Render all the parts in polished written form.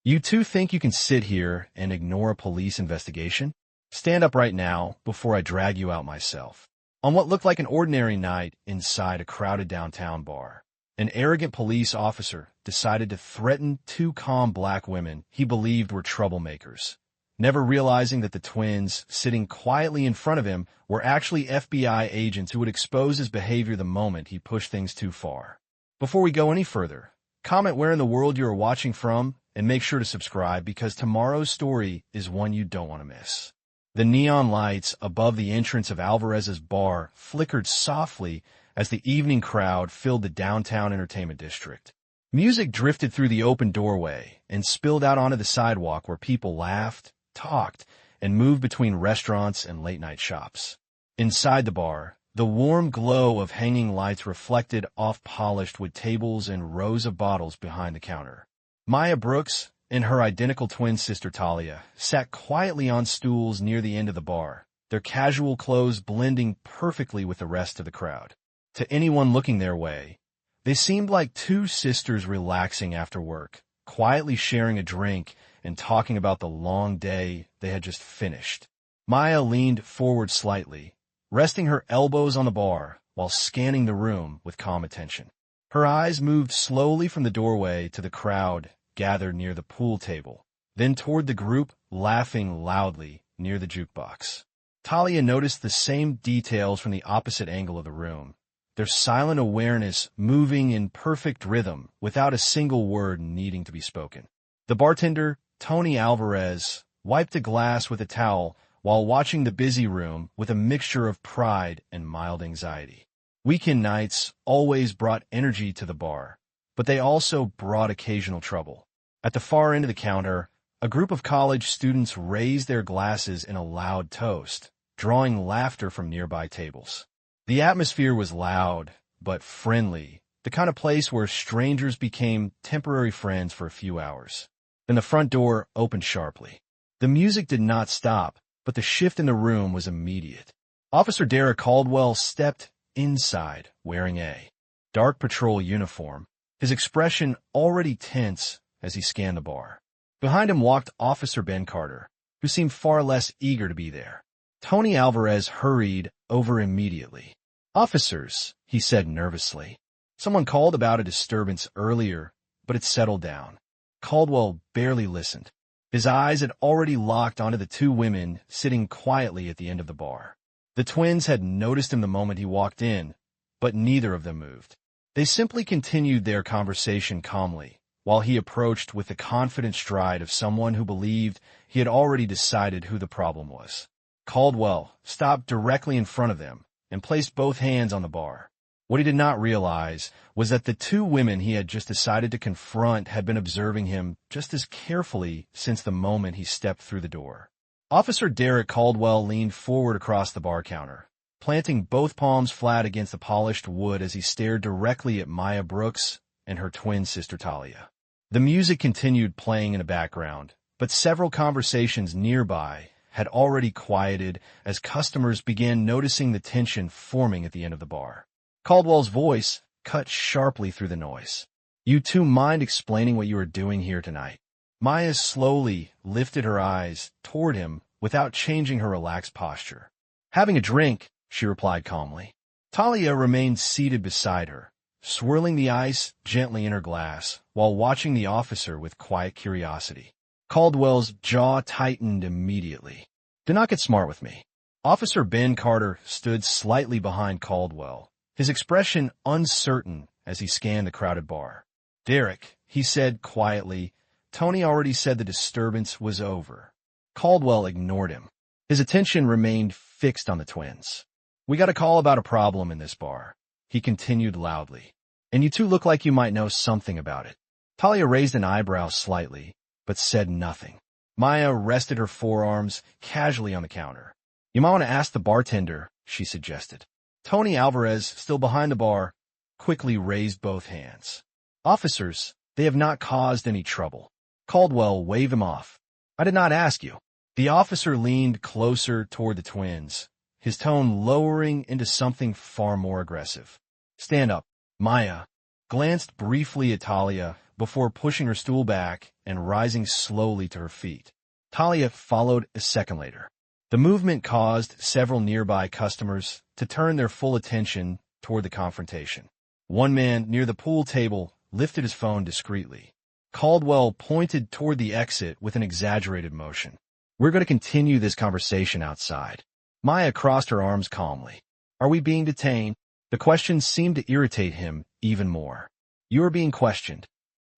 You two think you can sit here and ignore a police investigation? Stand up right now before I drag you out myself. On what looked like an ordinary night inside a crowded downtown bar, an arrogant police officer decided to threaten two calm black women he believed were troublemakers, never realizing that the twins sitting quietly in front of him were actually FBI agents who would expose his behavior the moment he pushed things too far. Before we go any further, comment where in the world you are watching from and make sure to subscribe because tomorrow's story is one you don't want to miss. The neon lights above the entrance of Alvarez's bar flickered softly as the evening crowd filled the downtown entertainment district. Music drifted through the open doorway and spilled out onto the sidewalk where people laughed, talked, and moved between restaurants and late-night shops. Inside the bar, the warm glow of hanging lights reflected off polished wood tables and rows of bottles behind the counter. Maya Brooks and her identical twin sister Talia sat quietly on stools near the end of the bar, their casual clothes blending perfectly with the rest of the crowd. To anyone looking their way, they seemed like two sisters relaxing after work, quietly sharing a drink and talking about the long day they had just finished. Maya leaned forward slightly, resting her elbows on the bar while scanning the room with calm attention. Her eyes moved slowly from the doorway to the crowd gathered near the pool table, then toward the group laughing loudly near the jukebox. Talia noticed the same details from the opposite angle of the room, their silent awareness moving in perfect rhythm without a single word needing to be spoken. The bartender, Tony Alvarez, wiped a glass with a towel while watching the busy room with a mixture of pride and mild anxiety. Weekend nights always brought energy to the bar, but they also brought occasional trouble. At the far end of the counter, a group of college students raised their glasses in a loud toast, drawing laughter from nearby tables. The atmosphere was loud, but friendly, the kind of place where strangers became temporary friends for a few hours. Then the front door opened sharply. The music did not stop, but the shift in the room was immediate. Officer Derek Caldwell stepped inside, wearing a dark patrol uniform, his expression already tense as he scanned the bar. Behind him walked Officer Ben Carter, who seemed far less eager to be there. Tony Alvarez hurried over immediately. "Officers," he said nervously. "Someone called about a disturbance earlier, but it settled down." Caldwell barely listened. His eyes had already locked onto the two women sitting quietly at the end of the bar. The twins had noticed him the moment he walked in, but neither of them moved. They simply continued their conversation calmly, while he approached with the confident stride of someone who believed he had already decided who the problem was. Caldwell stopped directly in front of them and placed both hands on the bar. What he did not realize was that the two women he had just decided to confront had been observing him just as carefully since the moment he stepped through the door. Officer Derek Caldwell leaned forward across the bar counter, planting both palms flat against the polished wood as he stared directly at Maya Brooks and her twin sister Talia. The music continued playing in the background, but several conversations nearby had already quieted as customers began noticing the tension forming at the end of the bar. Caldwell's voice cut sharply through the noise. "You two mind explaining what you are doing here tonight?" Maya slowly lifted her eyes toward him without changing her relaxed posture. "Having a drink," she replied calmly. Talia remained seated beside her, swirling the ice gently in her glass while watching the officer with quiet curiosity. Caldwell's jaw tightened immediately. "Do not get smart with me." Officer Ben Carter stood slightly behind Caldwell, his expression uncertain as he scanned the crowded bar. "Derek," he said quietly, "Tony already said the disturbance was over." Caldwell ignored him. His attention remained fixed on the twins. "We got a call about a problem in this bar," he continued loudly, "and you two look like you might know something about it." Talia raised an eyebrow slightly, but said nothing. Maya rested her forearms casually on the counter. "You might want to ask the bartender," she suggested. Tony Alvarez, still behind the bar, quickly raised both hands. "Officers, they have not caused any trouble." Caldwell waved him off. "I did not ask you." The officer leaned closer toward the twins, his tone lowering into something far more aggressive. "Stand up." Maya glanced briefly at Talia, before pushing her stool back and rising slowly to her feet. Talia followed a second later. The movement caused several nearby customers to turn their full attention toward the confrontation. One man near the pool table lifted his phone discreetly. Caldwell pointed toward the exit with an exaggerated motion. "We're going to continue this conversation outside." Maya crossed her arms calmly. "Are we being detained?" The question seemed to irritate him even more. "You are being questioned."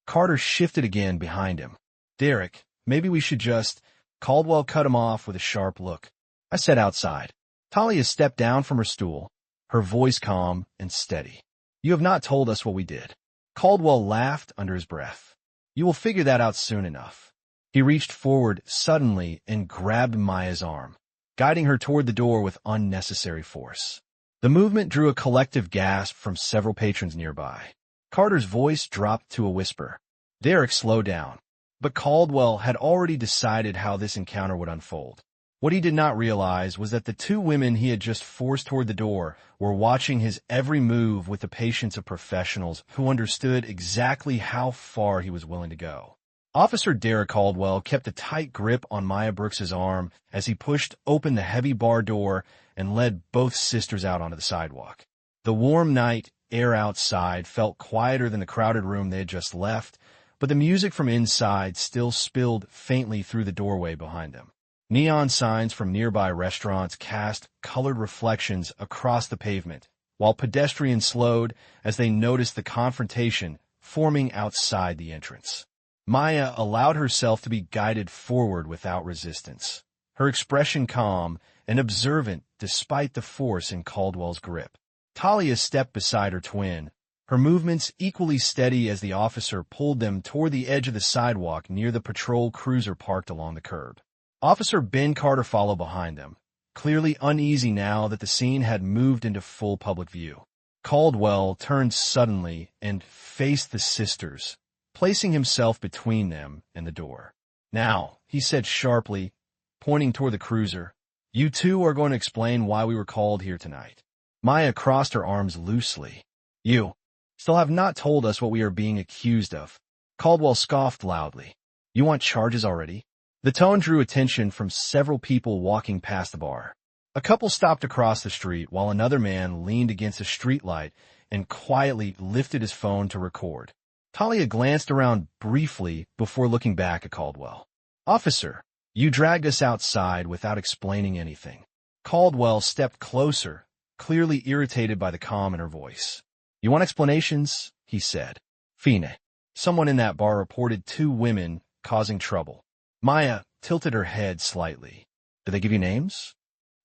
Carter shifted again behind him. "Derek, maybe we should just—" Caldwell cut him off with a sharp look. "I said outside." Talia stepped down from her stool, her voice calm and steady. "You have not told us what we did." Caldwell laughed under his breath. "You will figure that out soon enough." He reached forward suddenly and grabbed Maya's arm, guiding her toward the door with unnecessary force. The movement drew a collective gasp from several patrons nearby. Carter's voice dropped to a whisper. "Derek, slow down." But Caldwell had already decided how this encounter would unfold. What he did not realize was that the two women he had just forced toward the door were watching his every move with the patience of professionals who understood exactly how far he was willing to go. Officer Derek Caldwell kept a tight grip on Maya Brooks's arm as he pushed open the heavy bar door and led both sisters out onto the sidewalk. The warm night air outside felt quieter than the crowded room they had just left, but the music from inside still spilled faintly through the doorway behind them. Neon signs from nearby restaurants cast colored reflections across the pavement, while pedestrians slowed as they noticed the confrontation forming outside the entrance. Maya allowed herself to be guided forward without resistance, her expression calm and observant despite the force in Caldwell's grip. Talia stepped beside her twin, her movements equally steady as the officer pulled them toward the edge of the sidewalk near the patrol cruiser parked along the curb. Officer Ben Carter followed behind them, clearly uneasy now that the scene had moved into full public view. Caldwell turned suddenly and faced the sisters, placing himself between them and the door. "Now," he said sharply, pointing toward the cruiser, "you two are going to explain why we were called here tonight." Maya crossed her arms loosely. "You still have not told us what we are being accused of." Caldwell scoffed loudly. "You want charges already?" The tone drew attention from several people walking past the bar. A couple stopped across the street while another man leaned against a streetlight and quietly lifted his phone to record. Talia glanced around briefly before looking back at Caldwell. "Officer, you dragged us outside without explaining anything." Caldwell stepped closer, clearly irritated by the calm in her voice. "You want explanations?" he said. "Fine." Someone in that bar reported two women causing trouble. Maya tilted her head slightly. "Did they give you names?"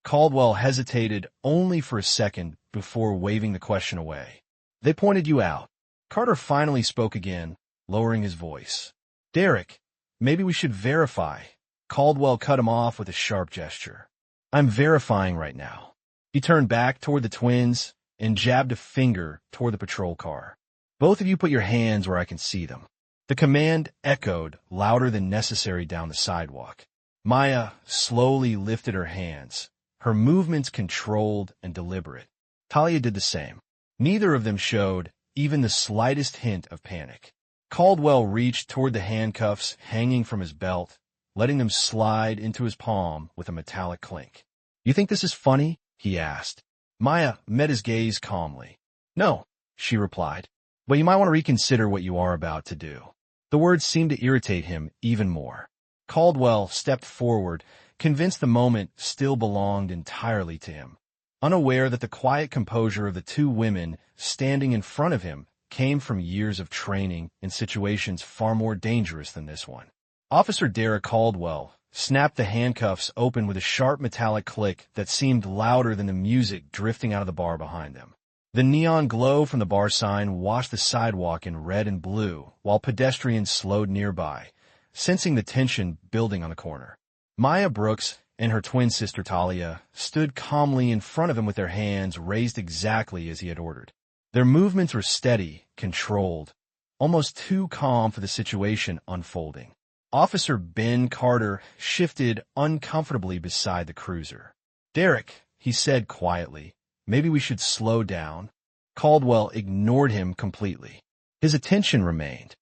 Caldwell hesitated only for a second before waving the question away. "They pointed you out." Carter finally spoke again, lowering his voice. "Derek, maybe we should verify." Caldwell cut him off with a sharp gesture. "I'm verifying right now." He turned back toward the twins and jabbed a finger toward the patrol car. "Both of you put your hands where I can see them." The command echoed louder than necessary down the sidewalk. Maya slowly lifted her hands, her movements controlled and deliberate. Talia did the same. Neither of them showed even the slightest hint of panic. Caldwell reached toward the handcuffs hanging from his belt, letting them slide into his palm with a metallic clink. "You think this is funny?" he asked. Maya met his gaze calmly. "No," she replied, "but you might want to reconsider what you are about to do." The words seemed to irritate him even more. Caldwell stepped forward, convinced the moment still belonged entirely to him, unaware that the quiet composure of the two women standing in front of him came from years of training in situations far more dangerous than this one. Officer Derek Caldwell snapped the handcuffs open with a sharp metallic click that seemed louder than the music drifting out of the bar behind them. The neon glow from the bar sign washed the sidewalk in red and blue, while pedestrians slowed nearby, sensing the tension building on the corner. Maya Brooks and her twin sister Talia stood calmly in front of him with their hands raised exactly as he had ordered. Their movements were steady, controlled, almost too calm for the situation unfolding. Officer Ben Carter shifted uncomfortably beside the cruiser. "Derek," he said quietly, "maybe we should slow down." Caldwell ignored him completely. His attention remained.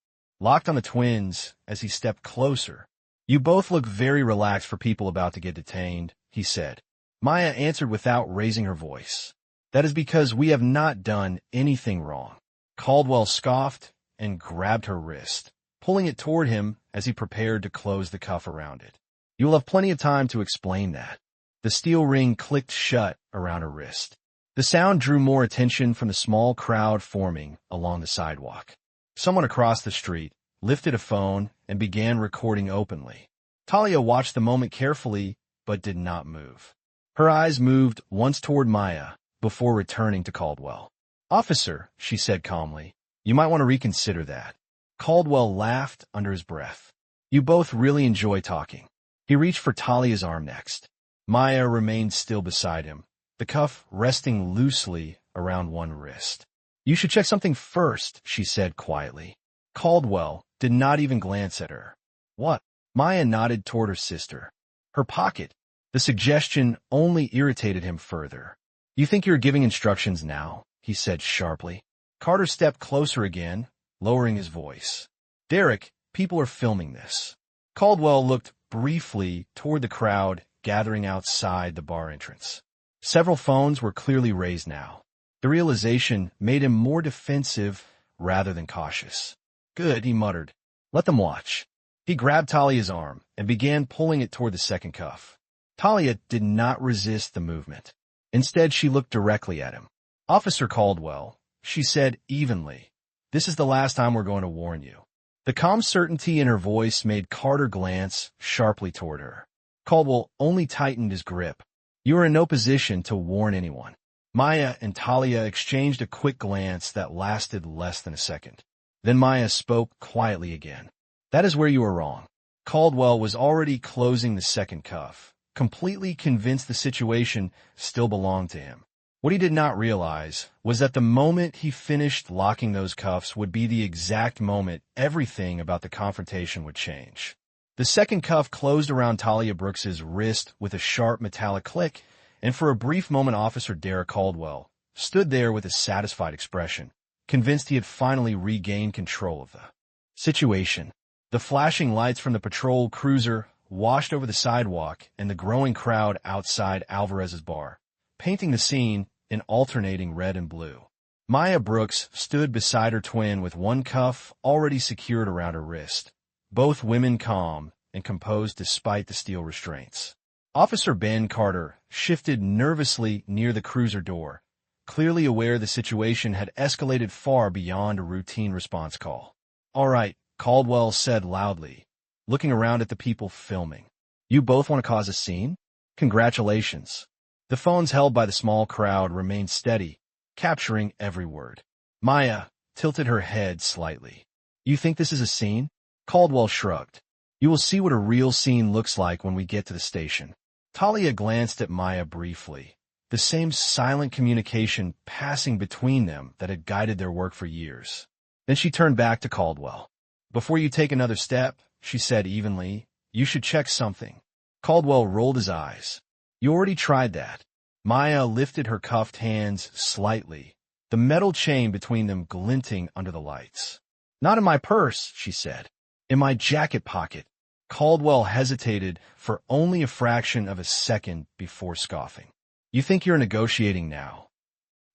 locked on the twins as he stepped closer. "You both look very relaxed for people about to get detained," he said. Maya answered without raising her voice. "That is because we have not done anything wrong." Caldwell scoffed and grabbed her wrist, pulling it toward him as he prepared to close the cuff around it. "You will have plenty of time to explain that." The steel ring clicked shut around her wrist. The sound drew more attention from the small crowd forming along the sidewalk. Someone across the street lifted a phone and began recording openly. Talia watched the moment carefully but did not move. Her eyes moved once toward Maya before returning to Caldwell. "Officer," she said calmly, "you might want to reconsider that." Caldwell laughed under his breath. "You both really enjoy talking." He reached for Talia's arm next. Maya remained still beside him, the cuff resting loosely around one wrist. "You should check something first," she said quietly. Caldwell did not even glance at her. "What?" Maya nodded toward her sister. "Her pocket." The suggestion only irritated him further. "You think you're giving instructions now?" he said sharply. Carter stepped closer again, lowering his voice. "Derek, people are filming this." Caldwell looked briefly toward the crowd gathering outside the bar entrance. Several phones were clearly raised now. The realization made him more defensive rather than cautious. "Good," he muttered. "Let them watch." He grabbed Talia's arm and began pulling it toward the second cuff. Talia did not resist the movement. Instead, she looked directly at him. "Officer Caldwell," she said evenly, "this is the last time we're going to warn you." The calm certainty in her voice made Carter glance sharply toward her. Caldwell only tightened his grip. "You are in no position to warn anyone." Maya and Talia exchanged a quick glance that lasted less than a second. Then Maya spoke quietly again. "That is where you are wrong." Caldwell was already closing the second cuff, completely convinced the situation still belonged to him. What he did not realize was that the moment he finished locking those cuffs would be the exact moment everything about the confrontation would change. The second cuff closed around Talia Brooks's wrist with a sharp metallic click, and for a brief moment Officer Derek Caldwell stood there with a satisfied expression, convinced he had finally regained control of the situation. The flashing lights from the patrol cruiser washed over the sidewalk and the growing crowd outside Alvarez's bar, painting the scene in alternating red and blue. Maya Brooks stood beside her twin with one cuff already secured around her wrist, both women calm and composed despite the steel restraints. Officer Ben Carter shifted nervously near the cruiser door, clearly aware the situation had escalated far beyond a routine response call. "All right," Caldwell said loudly, looking around at the people filming. "You both want to cause a scene? Congratulations." The phones held by the small crowd remained steady, capturing every word. Maya tilted her head slightly. "You think this is a scene?" Caldwell shrugged. "You will see what a real scene looks like when we get to the station." Talia glanced at Maya briefly, the same silent communication passing between them that had guided their work for years. Then she turned back to Caldwell. "Before you take another step," she said evenly, "you should check something." Caldwell rolled his eyes. "You already tried that." Maya lifted her cuffed hands slightly, the metal chain between them glinting under the lights. "Not in my purse," she said. "In my jacket pocket." Caldwell hesitated for only a fraction of a second before scoffing. "You think you're negotiating now?"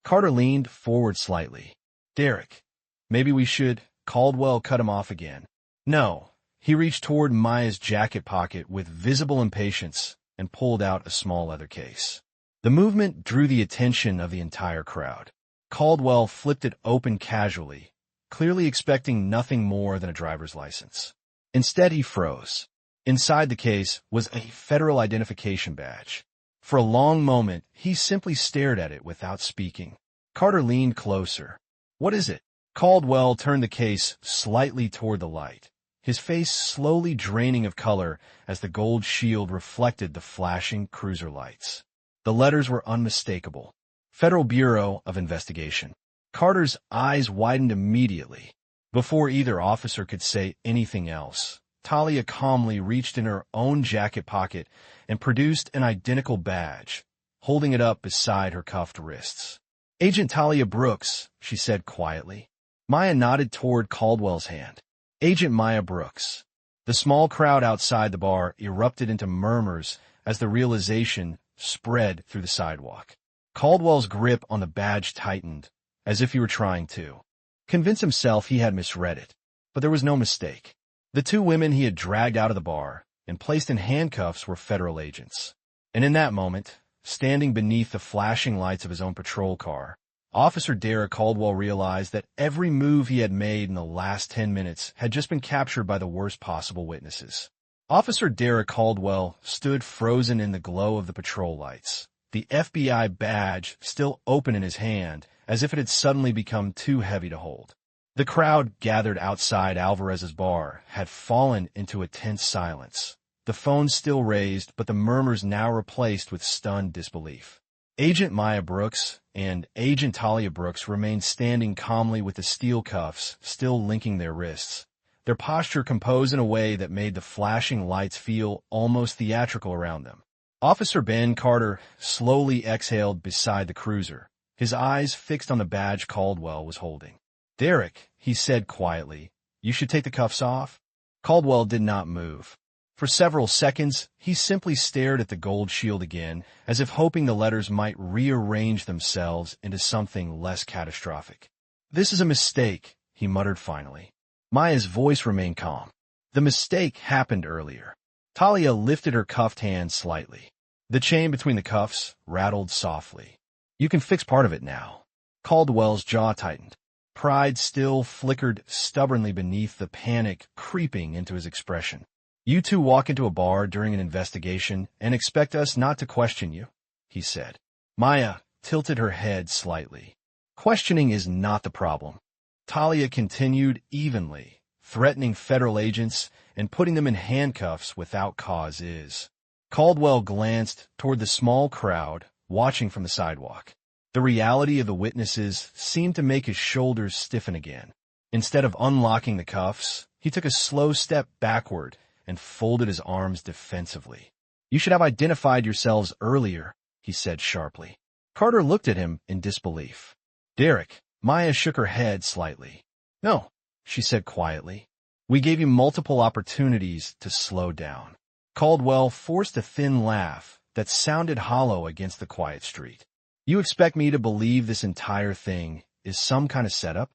Carter leaned forward slightly. "Derek, maybe we should—" Caldwell cut him off again. "No." He reached toward Maya's jacket pocket with visible impatience and pulled out a small leather case. The movement drew the attention of the entire crowd. Caldwell flipped it open casually, clearly expecting nothing more than a driver's license. Instead, he froze. Inside the case was a federal identification badge. For a long moment, he simply stared at it without speaking. Carter leaned closer. "What is it?" Caldwell turned the case slightly toward the light, his face slowly draining of color as the gold shield reflected the flashing cruiser lights. The letters were unmistakable. Federal Bureau of Investigation. Carter's eyes widened immediately. Before either officer could say anything else, Talia calmly reached in her own jacket pocket and produced an identical badge, holding it up beside her cuffed wrists. "Agent Talia Brooks," she said quietly. Maya nodded toward Caldwell's hand. Agent Maya Brooks. The small crowd outside the bar erupted into murmurs as the realization spread through the sidewalk. Caldwell's grip on the badge tightened, as if he were trying to convince himself he had misread it. But there was no mistake. The two women he had dragged out of the bar and placed in handcuffs were federal agents. And in that moment, standing beneath the flashing lights of his own patrol car, Officer Derek Caldwell realized that every move he had made in the last 10 minutes had just been captured by the worst possible witnesses. Officer Derek Caldwell stood frozen in the glow of the patrol lights, the FBI badge still open in his hand, as if it had suddenly become too heavy to hold. The crowd gathered outside Alvarez's bar had fallen into a tense silence, the phones still raised, but the murmurs now replaced with stunned disbelief. Agent Maya Brooks and Agent Talia Brooks remained standing calmly with the steel cuffs still linking their wrists, their posture composed in a way that made the flashing lights feel almost theatrical around them. Officer Ben Carter slowly exhaled beside the cruiser, his eyes fixed on the badge Caldwell was holding. "Derek," he said quietly, "you should take the cuffs off." Caldwell did not move. For several seconds, he simply stared at the gold shield again, as if hoping the letters might rearrange themselves into something less catastrophic. "This is a mistake," he muttered finally. Maya's voice remained calm. "The mistake happened earlier." Talia lifted her cuffed hand slightly. The chain between the cuffs rattled softly. "You can fix part of it now." Caldwell's jaw tightened. Pride still flickered stubbornly beneath the panic creeping into his expression. "You two walk into a bar during an investigation and expect us not to question you," he said. Maya tilted her head slightly. "Questioning is not the problem." Talia continued evenly, "Threatening federal agents and putting them in handcuffs without cause is." Caldwell glanced toward the small crowd watching from the sidewalk. The reality of the witnesses seemed to make his shoulders stiffen again. Instead of unlocking the cuffs, he took a slow step backward and folded his arms defensively. "You should have identified yourselves earlier," he said sharply. Carter looked at him in disbelief. "Derek," Maya shook her head slightly. "No," she said quietly. "We gave you multiple opportunities to slow down." Caldwell forced a thin laugh that sounded hollow against the quiet street. "You expect me to believe this entire thing is some kind of setup?"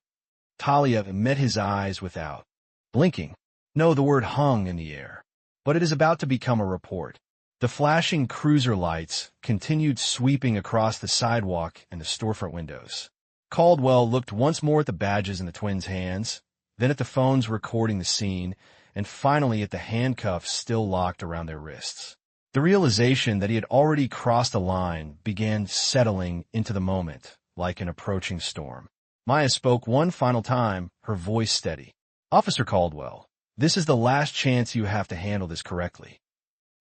Talia met his eyes without blinking. "No," the word hung in the air. "But it is about to become a report." The flashing cruiser lights continued sweeping across the sidewalk and the storefront windows. Caldwell looked once more at the badges in the twins' hands, then at the phones recording the scene, and finally at the handcuffs still locked around their wrists. The realization that he had already crossed a line began settling into the moment, like an approaching storm. Maya spoke one final time, her voice steady. "Officer Caldwell, this is the last chance you have to handle this correctly."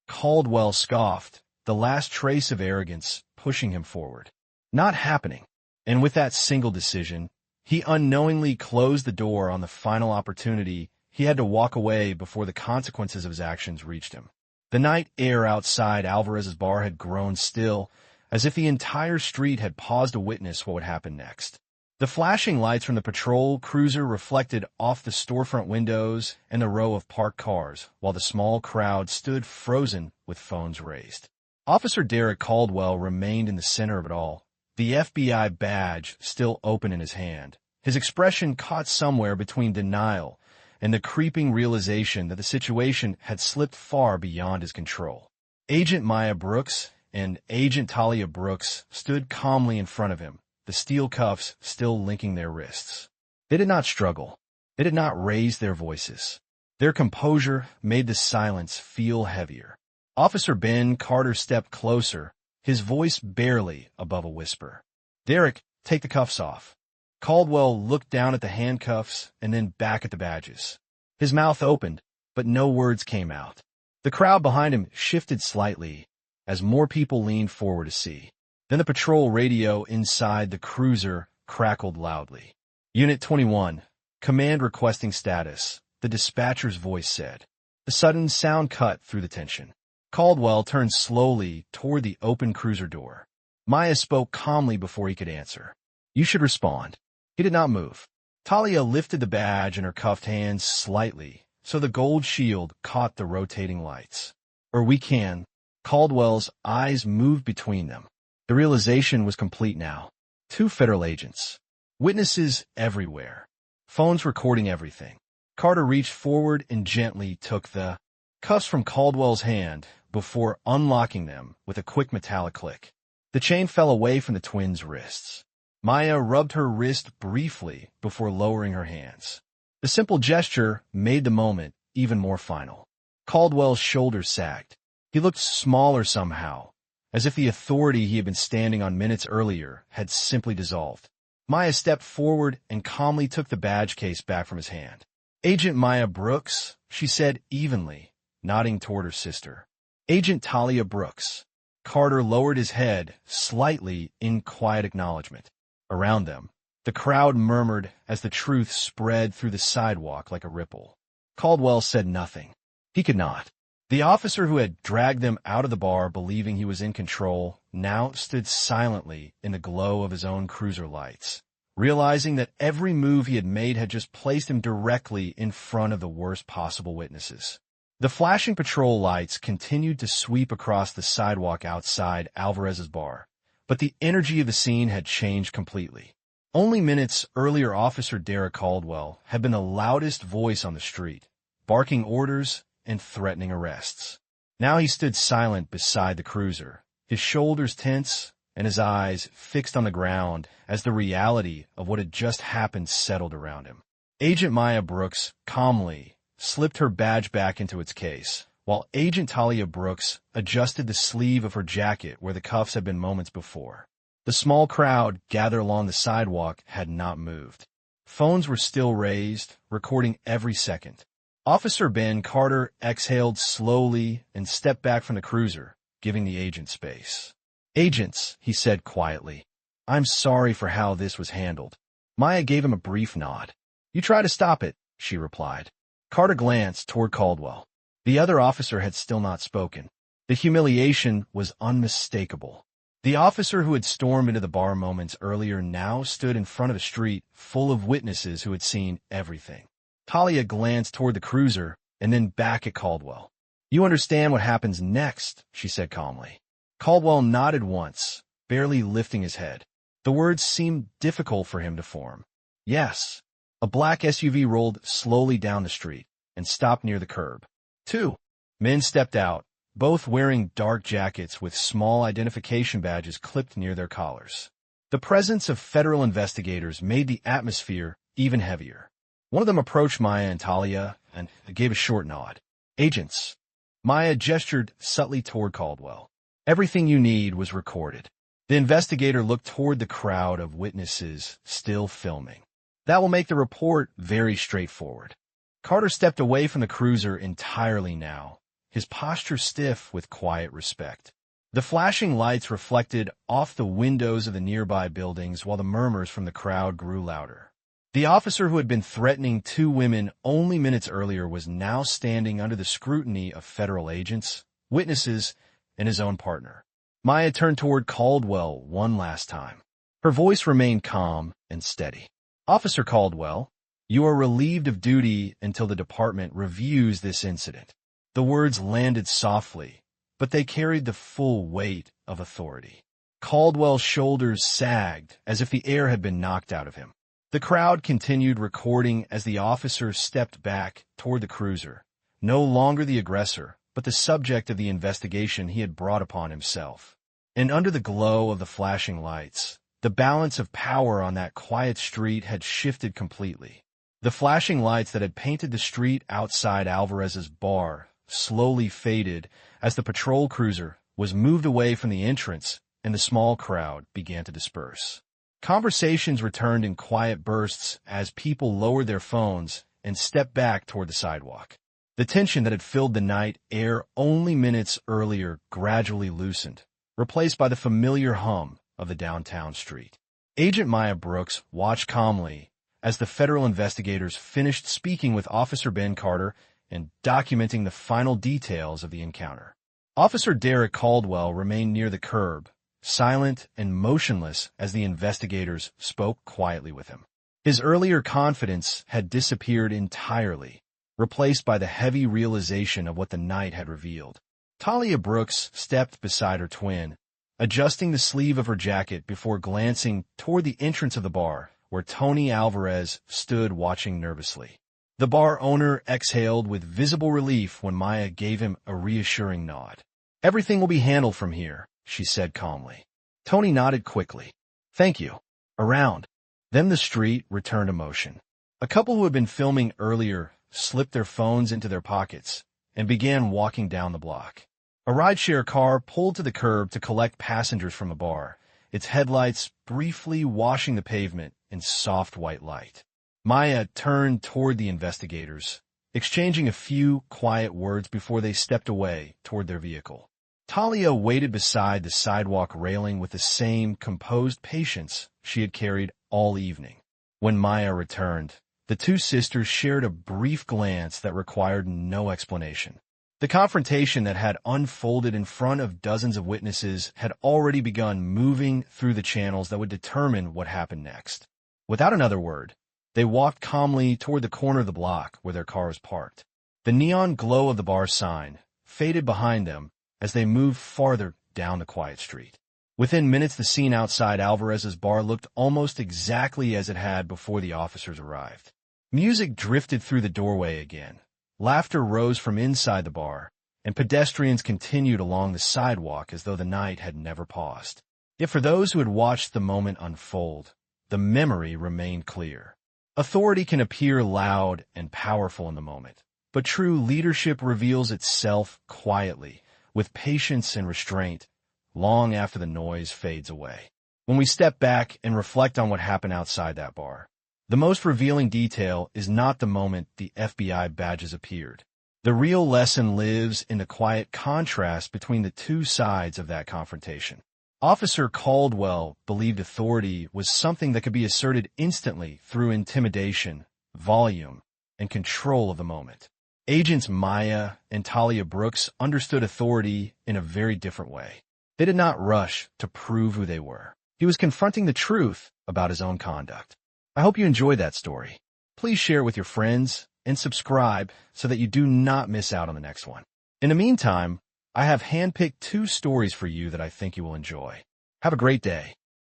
Caldwell scoffed, the last trace of arrogance pushing him forward. "Not happening." And with that single decision, he unknowingly closed the door on the final opportunity he had to walk away before the consequences of his actions reached him. The night air outside Alvarez's bar had grown still, as if the entire street had paused to witness what would happen next. The flashing lights from the patrol cruiser reflected off the storefront windows and the row of parked cars, while the small crowd stood frozen with phones raised. Officer Derek Caldwell remained in the center of it all, the FBI badge still open in his hand, his expression caught somewhere between denial and the creeping realization that the situation had slipped far beyond his control. Agent Maya Brooks and Agent Talia Brooks stood calmly in front of him, the steel cuffs still linking their wrists. They did not struggle. They did not raise their voices. Their composure made the silence feel heavier. Officer Ben Carter stepped closer, his voice barely above a whisper. "Derek, take the cuffs off." Caldwell looked down at the handcuffs and then back at the badges. His mouth opened, but no words came out. The crowd behind him shifted slightly as more people leaned forward to see. Then the patrol radio inside the cruiser crackled loudly. "Unit 21, command requesting status," the dispatcher's voice said. The sudden sound cut through the tension. Caldwell turned slowly toward the open cruiser door. Maya spoke calmly before he could answer. "You should respond." He did not move. Talia lifted the badge in her cuffed hands slightly, so the gold shield caught the rotating lights. "Or we can." Caldwell's eyes moved between them. The realization was complete now. 2 federal agents. Witnesses everywhere. Phones recording everything. Carter reached forward and gently took the cuffs from Caldwell's hand before unlocking them with a quick metallic click. The chain fell away from the twins' wrists. Maya rubbed her wrist briefly before lowering her hands. The simple gesture made the moment even more final. Caldwell's shoulders sagged. He looked smaller somehow, as if the authority he had been standing on minutes earlier had simply dissolved. Maya stepped forward and calmly took the badge case back from his hand. "Agent Maya Brooks," she said evenly, nodding toward her sister. "Agent Talia Brooks." Carter lowered his head slightly in quiet acknowledgement. Around them, the crowd murmured as the truth spread through the sidewalk like a ripple. Caldwell said nothing. He could not. The officer who had dragged them out of the bar believing he was in control now stood silently in the glow of his own cruiser lights, realizing that every move he had made had just placed him directly in front of the worst possible witnesses. The flashing patrol lights continued to sweep across the sidewalk outside Alvarez's bar, but the energy of the scene had changed completely. Only minutes earlier, Officer Derek Caldwell had been the loudest voice on the street, barking orders and threatening arrests. Now he stood silent beside the cruiser, his shoulders tense and his eyes fixed on the ground as the reality of what had just happened settled around him. Agent Maya Brooks calmly slipped her badge back into its case, while Agent Talia Brooks adjusted the sleeve of her jacket where the cuffs had been moments before. The small crowd gathered along the sidewalk had not moved. Phones were still raised, recording every second. Officer Ben Carter exhaled slowly and stepped back from the cruiser, giving the agent space. "Agents," he said quietly, "I'm sorry for how this was handled." Maya gave him a brief nod. "You try to stop it," she replied. Carter glanced toward Caldwell. The other officer had still not spoken. The humiliation was unmistakable. The officer who had stormed into the bar moments earlier now stood in front of a street full of witnesses who had seen everything. Talia glanced toward the cruiser and then back at Caldwell. "You understand what happens next," she said calmly. Caldwell nodded once, barely lifting his head. The words seemed difficult for him to form. "Yes." A black SUV rolled slowly down the street and stopped near the curb. 2 men stepped out, both wearing dark jackets with small identification badges clipped near their collars. The presence of federal investigators made the atmosphere even heavier. One of them approached Maya and Talia and gave a short nod. "Agents." Maya gestured subtly toward Caldwell. "Everything you need was recorded." The investigator looked toward the crowd of witnesses still filming. "That will make the report very straightforward." Carter stepped away from the cruiser entirely now, his posture stiff with quiet respect. The flashing lights reflected off the windows of the nearby buildings while the murmurs from the crowd grew louder. The officer who had been threatening 2 women only minutes earlier was now standing under the scrutiny of federal agents, witnesses, and his own partner. Maya turned toward Caldwell one last time. Her voice remained calm and steady. "Officer Caldwell, you are relieved of duty until the department reviews this incident." The words landed softly, but they carried the full weight of authority. Caldwell's shoulders sagged as if the air had been knocked out of him. The crowd continued recording as the officer stepped back toward the cruiser, no longer the aggressor, but the subject of the investigation he had brought upon himself. And under the glow of the flashing lights, the balance of power on that quiet street had shifted completely. The flashing lights that had painted the street outside Alvarez's bar slowly faded as the patrol cruiser was moved away from the entrance and the small crowd began to disperse. Conversations returned in quiet bursts as people lowered their phones and stepped back toward the sidewalk. The tension that had filled the night air only minutes earlier gradually loosened, replaced by the familiar hum of the downtown street. Agent Maya Brooks watched calmly as the federal investigators finished speaking with Officer Ben Carter and documenting the final details of the encounter. Officer Derek Caldwell remained near the curb, silent and motionless as the investigators spoke quietly with him. His earlier confidence had disappeared entirely, replaced by the heavy realization of what the night had revealed. Talia Brooks stepped beside her twin, adjusting the sleeve of her jacket before glancing toward the entrance of the bar, where Tony Alvarez stood watching nervously. The bar owner exhaled with visible relief when Maya gave him a reassuring nod. "Everything will be handled from here," she said calmly. Tony nodded quickly. "Thank you. Around." Then the street returned to motion. A couple who had been filming earlier slipped their phones into their pockets and began walking down the block. A rideshare car pulled to the curb to collect passengers from the bar, its headlights briefly washing the pavement in soft white light. Maya turned toward the investigators, exchanging a few quiet words before they stepped away toward their vehicle. Talia waited beside the sidewalk railing with the same composed patience she had carried all evening. When Maya returned, the two sisters shared a brief glance that required no explanation. The confrontation that had unfolded in front of dozens of witnesses had already begun moving through the channels that would determine what happened next. Without another word, they walked calmly toward the corner of the block where their car was parked. The neon glow of the bar sign faded behind them as they moved farther down the quiet street. Within minutes, the scene outside Alvarez's bar looked almost exactly as it had before the officers arrived. Music drifted through the doorway again. Laughter rose from inside the bar, and pedestrians continued along the sidewalk as though the night had never paused. Yet for those who had watched the moment unfold, the memory remained clear. Authority can appear loud and powerful in the moment, but true leadership reveals itself quietly, with patience and restraint, long after the noise fades away. When we step back and reflect on what happened outside that bar, the most revealing detail is not the moment the FBI badges appeared. The real lesson lives in the quiet contrast between the two sides of that confrontation. Officer Caldwell believed authority was something that could be asserted instantly through intimidation, volume, and control of the moment. Agents Maya and Talia Brooks understood authority in a very different way. They did not rush to prove who they were. He was confronting the truth about his own conduct. I hope you enjoyed that story. Please share it with your friends and subscribe so that you do not miss out on the next one. In the meantime, I have handpicked 2 stories for you that I think you will enjoy. Have a great day.